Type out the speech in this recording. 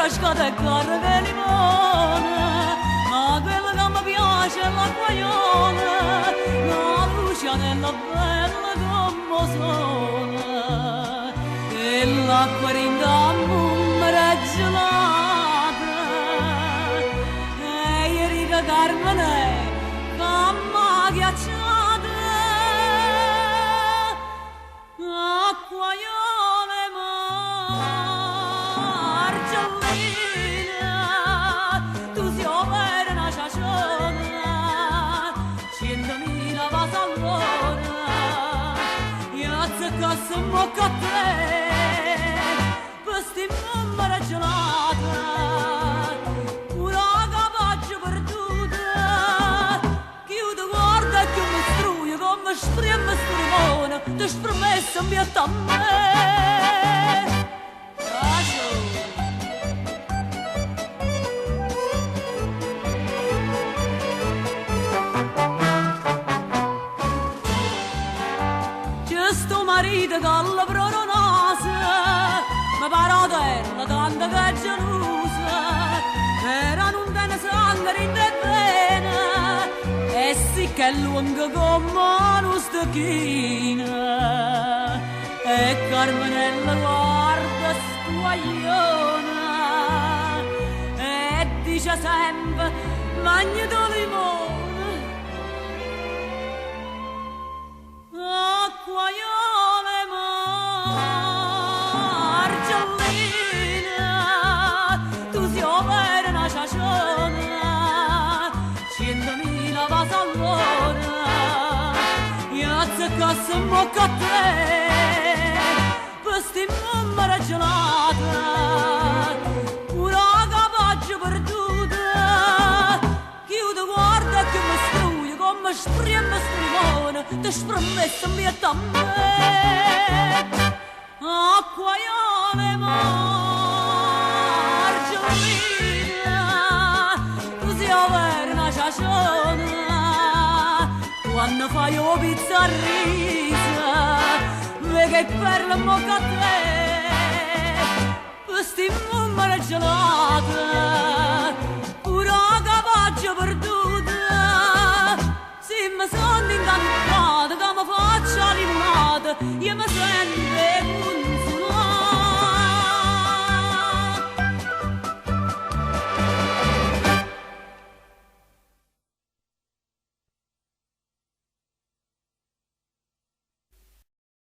nfrascata e carreca e limone, ma quella che mi piace è l'acquaiola, la lucianella bella come sola, e l'acqua rinda mummere gelata, e ieri che Carmenè, Famm ghiacciata, Acquaiola e Margellina, tu sei overo una ciaciona, Cientemila va allora, e azzeccasse mmocc'a a te, questi mummere gelata, pure la capa aggio perduta, chiù ti guarda e chiù mi struie, come spreme sto limone, ti spromessa mi a me. C'è sto marito che alla proronasa, ma parodella tanto che è gelosa, era non te ne sangue in te bene, e sì che è lunga come una stecchina, e Carmenè la guarda squagliona, e dice sempre magnato limone, Acquaiola e Margellina, tu sei overo una ciaciona, Cientemila va allora, e azzeccasse mmocc'a a te, questi mummere gelata, pure la capa aggio perduta, chiù ti guarda e chiù mi struie, come spreme sto limone, ti spromessa mi a me. Acquaiola e Margellina, tu sei overo una ciaciona, quando fai o pizza a risa, vedi che perla mmocc'a a te, questi mummere gelata, pure la capa aggio perduta, se mi sono incantata che mi faccia limonata, io mi sento